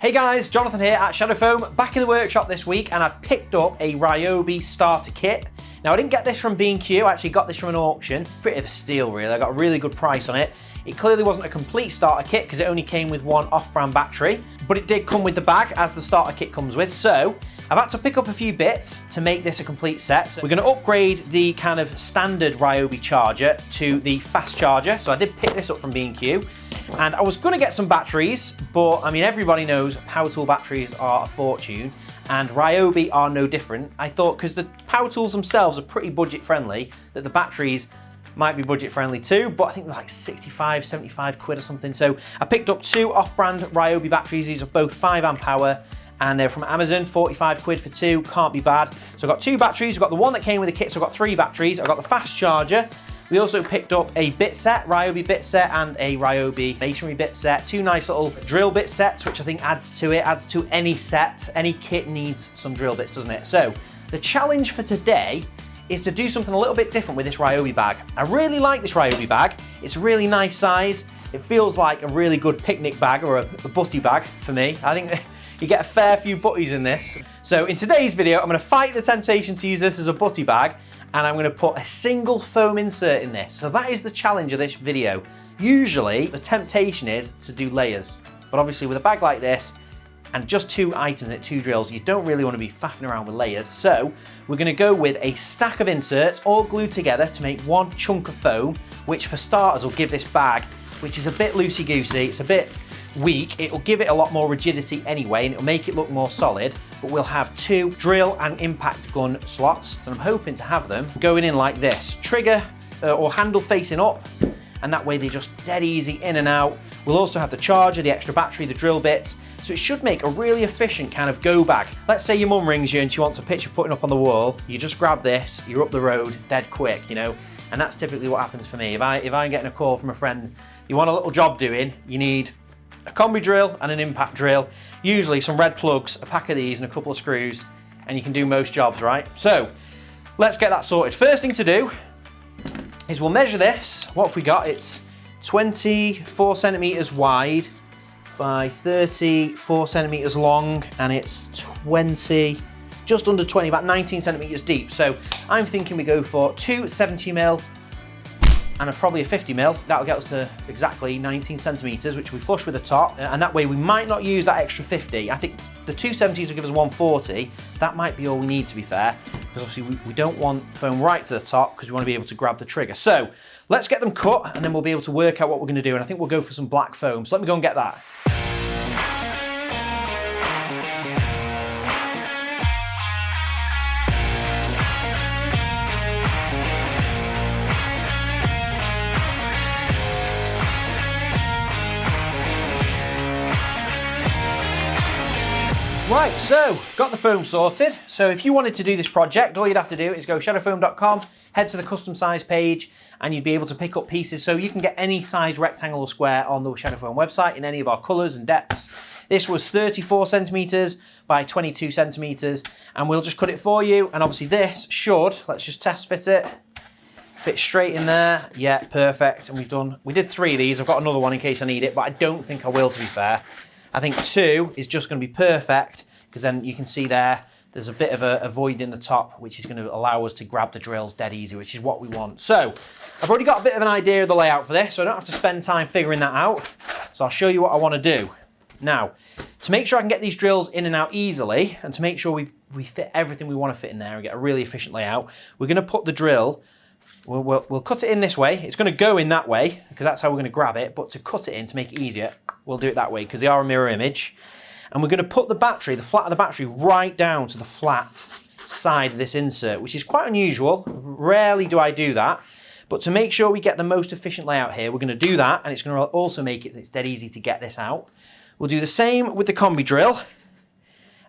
Hey guys, Jonathan here at Shadow Foam, back in the workshop this week, and I've picked up a Ryobi starter kit. Now I didn't get this from B&Q, I actually got this from an auction. Pretty of a steal really, I got a really good price on it. It clearly wasn't a complete starter kit because it only came with one off-brand battery, but it did come with the bag as the starter kit comes with, so I've had to pick up a few bits to make this a complete set. So we're going to upgrade the kind of standard Ryobi charger to the fast charger, so I did pick this up from B&Q. And I was going to get some batteries, but I mean everybody knows power tool batteries are a fortune, and Ryobi are no different. I thought because the power tools themselves are pretty budget friendly, that the batteries might be budget friendly too, but I think they're like 65, 75 quid or something. So I picked up two off-brand Ryobi batteries. These are both 5 amp hour, and they're from Amazon, 45 quid for two, can't be bad. So I've got two batteries, I've got the one that came with the kit, so I've got 3 batteries. I've got the fast charger. We also picked up a bit set, Ryobi bit set, and a Ryobi masonry bit set. 2 nice little drill bit sets, which I think adds to any set. Any kit needs some drill bits, doesn't it? So the challenge for today is to do something a little bit different with this Ryobi bag. I really like this Ryobi bag. It's a really nice size. It feels like a really good picnic bag, or a butty bag for me. I think you get a fair few butties in this. So in today's video, I'm gonna fight the temptation to use this as a butty bag, and I'm gonna put a single foam insert in this. So that is the challenge of this video. Usually the temptation is to do layers, but obviously with a bag like this and just 2 items and 2 drills, you don't really wanna be faffing around with layers. So we're gonna go with a stack of inserts all glued together to make one chunk of foam, which for starters will give this bag, which is a bit loosey-goosey, it's a bit weak, it will give it a lot more rigidity anyway, and it'll make it look more solid, but we'll have 2 drill and impact gun slots. So I'm hoping to have them going in like this, trigger or handle facing up, and that way they're just dead easy in and out. We'll also have the charger, the extra battery, the drill bits, so it should make a really efficient kind of go bag. Let's say your mum rings you and she wants a picture putting up on the wall, you just grab this, you're up the road dead quick, you know, and that's typically what happens for me. If I'm getting a call from a friend, you want a little job doing, you need a combi drill and an impact drill, usually some red plugs, a pack of these and a couple of screws, and you can do most jobs, right? So let's get that sorted. First thing to do is we'll measure this. What have we got? It's 24 centimeters wide by 34 centimeters long, and it's just under 20, about 19 centimeters deep. So I'm thinking we go for 2 70mm and probably a 50mm. That'll get us to exactly 19 centimeters, which we flush with the top, and that way we might not use that extra 50. I think the 270s will give us 140. That might be all we need, to be fair, because obviously we don't want foam right to the top because we want to be able to grab the trigger. So let's get them cut, and then we'll be able to work out what we're going to do, and I think we'll go for some black foam. So let me go and get that. Right, so got the foam sorted. So if you wanted to do this project, all you'd have to do is go shadowfoam.com, head to the custom size page, and you'd be able to pick up pieces. So you can get any size rectangle or square on the Shadow Foam website in any of our colors and depths. This was 34 centimeters by 22 centimeters, and we'll just cut it for you. And obviously this should, let's just test fit it, fit straight in there. Yeah, perfect. And we did 3 of these. I've got another one in case I need it, but I don't think I will, to be fair. I think 2 is just going to be perfect, because then you can see there's a bit of a void in the top, which is going to allow us to grab the drills dead easy, which is what we want. So I've already got a bit of an idea of the layout for this, so I don't have to spend time figuring that out. So I'll show you what I want to do. Now, to make sure I can get these drills in and out easily, and to make sure we fit everything we want to fit in there and get a really efficient layout, we're going to put the drill, we'll cut it in this way. It's going to go in that way, because that's how we're going to grab it, but to cut it in, to make it easier, we'll do it that way, because they are a mirror image. And we're going to put the battery, the flat of the battery, right down to the flat side of this insert, which is quite unusual. Rarely do I do that. But to make sure we get the most efficient layout here, we're going to do that, and it's going to also make it's dead easy to get this out. We'll do the same with the combi drill,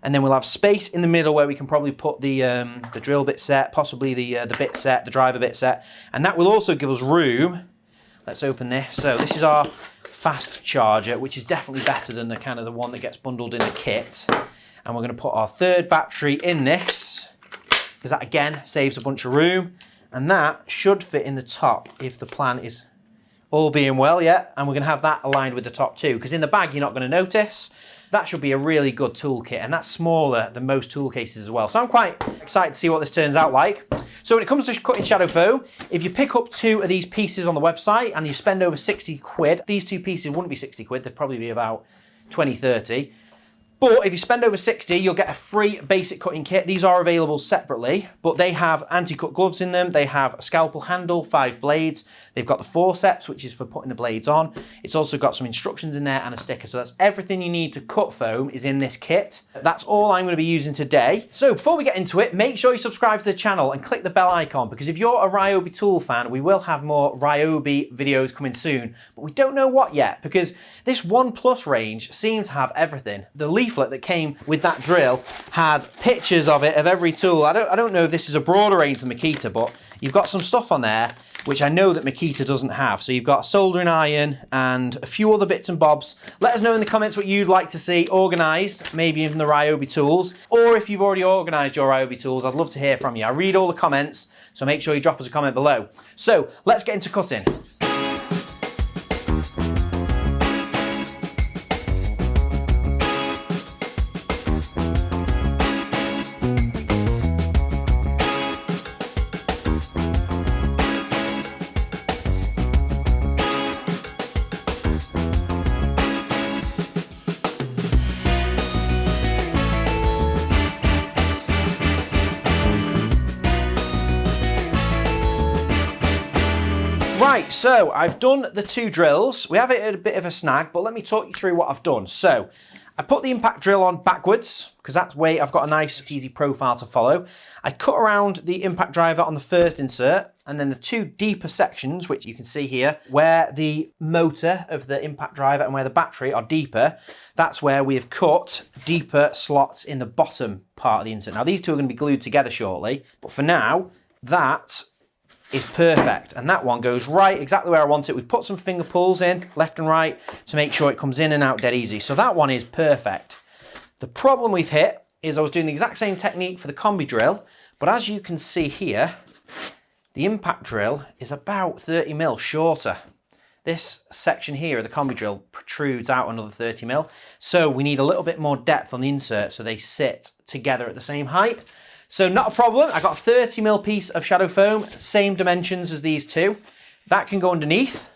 and then we'll have space in the middle where we can probably put the drill bit set, possibly the bit set, the driver bit set, and that will also give us room. Let's open this. So this is our fast charger, which is definitely better than the one that gets bundled in the kit. And we're going to put our 3rd battery in this, because that again saves a bunch of room, and that should fit in the top if the plan is all being well, yeah. And we're going to have that aligned with the top too, because in the bag you're not going to notice. that should be a really good toolkit, and that's smaller than most tool cases as well. So I'm quite excited to see what this turns out like. So when it comes to cutting shadow foam, if you pick up 2 of these pieces on the website and you spend over 60 quid, these 2 pieces wouldn't be 60 quid, they'd probably be about 20, 30. But if you spend over 60, you'll get a free basic cutting kit. These are available separately, but they have anti-cut gloves in them. They have a scalpel handle, 5 blades. They've got the forceps, which is for putting the blades on. It's also got some instructions in there and a sticker. So that's everything you need to cut foam is in this kit. That's all I'm going to be using today. So before we get into it, make sure you subscribe to the channel and click the bell icon, because if you're a Ryobi tool fan, we will have more Ryobi videos coming soon, but we don't know what yet, because this 1+ range seems to have everything. The leaflet that came with that drill had pictures of it, of every tool. I don't know if this is a broader range than Makita, but you've got some stuff on there which I know that Makita doesn't have. So you've got a soldering iron and a few other bits and bobs. Let us know in the comments what you'd like to see organised, maybe in the Ryobi tools, or if you've already organised your Ryobi tools, I'd love to hear from you. I read all the comments, so make sure you drop us a comment below. So let's get into cutting. Right, so I've done the 2 drills. We have it at a bit of a snag, but let me talk you through what I've done. So I've put the impact drill on backwards, because that way I've got a nice easy profile to follow. I cut around the impact driver on the first insert, and then the 2 deeper sections, which you can see here, where the motor of the impact driver and where the battery are deeper, that's where we have cut deeper slots in the bottom part of the insert. Now these 2 are going to be glued together shortly, but for now, that is perfect, and that one goes right exactly where I want it. We've put some finger pulls in left and right to make sure it comes in and out dead easy, so that one is perfect. The problem we've hit is I was doing the exact same technique for the combi drill, but as you can see here, the impact drill is about 30mm shorter. This section here of the combi drill protrudes out another 30mm, so we need a little bit more depth on the insert so they sit together at the same height. So not a problem, I got a 30mm piece of shadow foam, same dimensions as these 2. That can go underneath,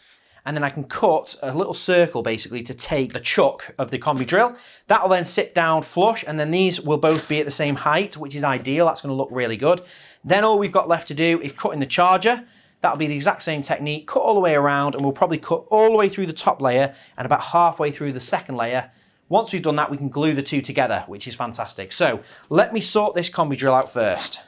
and then I can cut a little circle basically to take the chuck of the combi drill. That'll then sit down flush, and then these will both be at the same height, which is ideal. That's going to look really good. Then all we've got left to do is cut in the charger. That'll be the exact same technique, cut all the way around, and we'll probably cut all the way through the top layer and about halfway through the second layer. Once we've done that, we can glue the 2 together, which is fantastic. So let me sort this combi drill out first.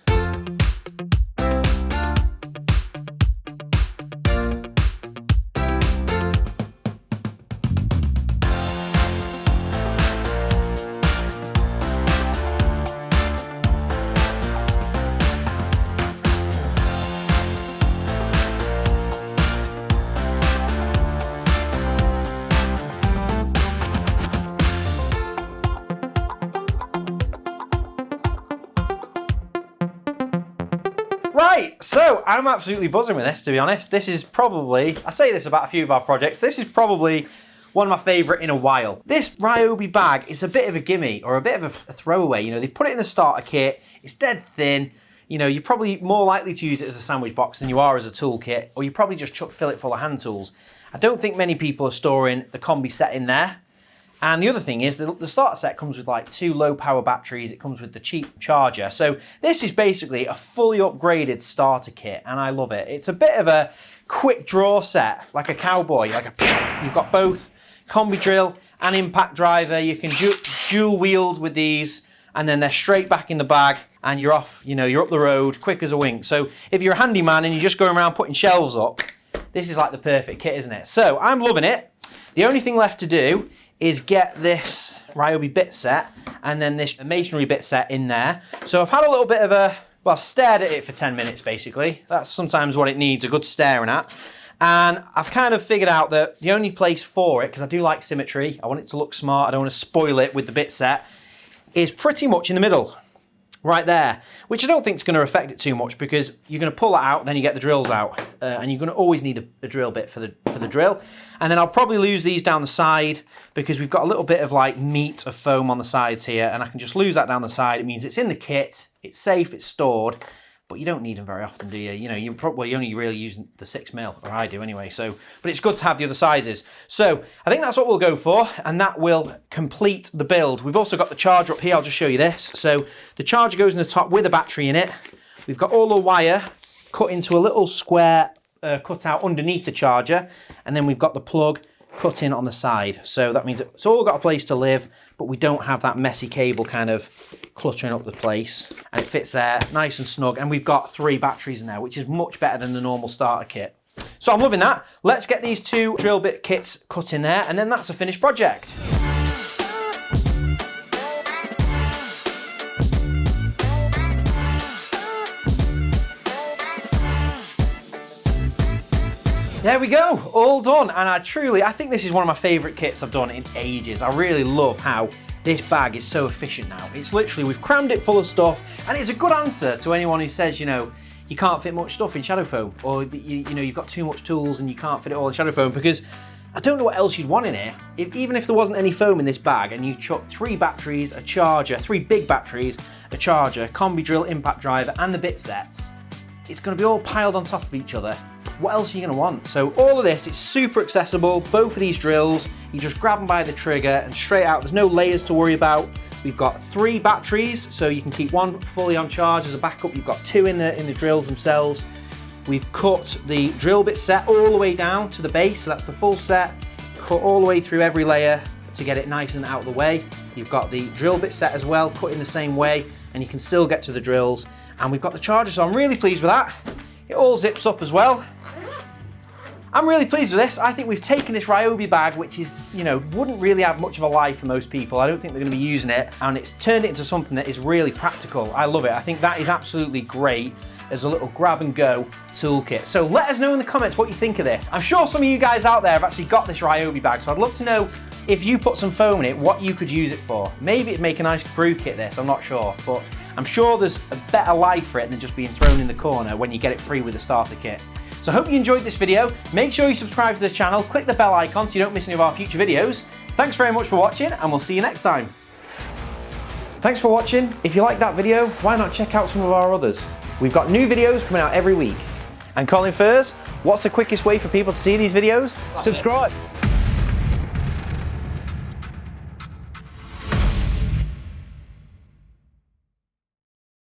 Right, so I'm absolutely buzzing with this, to be honest. This is probably, I say this about a few of our projects, this is probably one of my favourite in a while. This Ryobi bag is a bit of a gimme, or a bit of a throwaway. You know, they put it in the starter kit, it's dead thin. You know, you're probably more likely to use it as a sandwich box than you are as a toolkit, or you probably just fill it full of hand tools. I don't think many people are storing the combi set in there. And the other thing is the starter set comes with like 2 low power batteries. It comes with the cheap charger. So this is basically a fully upgraded starter kit, and I love it. It's a bit of a quick draw set, like a cowboy. You've got both combi drill and impact driver. You can dual wield with these, and then they're straight back in the bag, and you're off. You know, you're up the road quick as a wink. So if you're a handyman and you're just going around putting shelves up, this is like the perfect kit, isn't it? So I'm loving it. The only thing left to do is get this Ryobi bit set and then this masonry bit set in there. So I've had a little bit of a, well, stared at it for 10 minutes basically. That's sometimes what it needs, a good staring at. And I've kind of figured out that the only place for it, because I do like symmetry, I want it to look smart, I don't want to spoil it with the bit set, is pretty much in the middle. right there, which I don't think is going to affect it too much because you're going to pull that out, then you get the drills out, and you're going to always need a drill bit for the drill. And then I'll probably lose these down the side because we've got a little bit of like meat of foam on the sides here, and I can just lose that down the side. It means it's in the kit, it's safe, it's stored, but you don't need them very often, do you? You know, you probably only really use the 6mm, or I do anyway. So, but it's good to have the other sizes. So I think that's what we'll go for, and that will complete the build. We've also got the charger up here. I'll just show you this. So the charger goes in the top with a battery in it. We've got all the wire cut into a little square cut out underneath the charger, and then we've got the plug cut in on the side. So that means it's all got a place to live, but we don't have that messy cable kind of cluttering up the place, and it fits there nice and snug. And we've got 3 batteries in there, which is much better than the normal starter kit. So I'm loving that. Let's get these 2 drill bit kits cut in there, and then that's a finished project. There we go, all done. And I think this is one of my favorite kits I've done in ages. I really love how this bag is so efficient now. It's literally, we've crammed it full of stuff, and it's a good answer to anyone who says, you know, you can't fit much stuff in shadow foam, or you know, you've got too much tools and you can't fit it all in shadow foam, because I don't know what else you'd want in here. Even if there wasn't any foam in this bag and you chuck 3 batteries, a charger, 3 big batteries, a charger, combi drill, impact driver, and the bit sets, it's gonna be all piled on top of each other. What else are you gonna want? So all of this, it's super accessible. Both of these drills, you just grab them by the trigger and straight out. There's no layers to worry about. We've got 3 batteries, so you can keep one fully on charge as a backup. You've got 2 in the drills themselves. We've cut the drill bit set all the way down to the base, so that's the full set. Cut all the way through every layer to get it nice and out of the way. You've got the drill bit set as well, cut in the same way, and you can still get to the drills. And we've got the charger, so I'm really pleased with that. It all zips up as well. I'm really pleased with this. I think we've taken this Ryobi bag, which is, you know, wouldn't really have much of a life for most people. I don't think they're going to be using it, and it's turned it into something that is really practical. I love it. I think that is absolutely great as a little grab and go toolkit. So let us know in the comments what you think of this. I'm sure some of you guys out there have actually got this Ryobi bag, so I'd love to know if you put some foam in it, what you could use it for. Maybe it'd make a nice brew kit, this, I'm not sure, but I'm sure there's a better life for it than just being thrown in the corner when you get it free with the starter kit. So I hope you enjoyed this video. Make sure you subscribe to the channel, click the bell icon so you don't miss any of our future videos. Thanks very much for watching, and we'll see you next time. Thanks for watching. If you liked that video, why not check out some of our others? We've got new videos coming out every week. And Colin Furs, what's the quickest way for people to see these videos? Subscribe.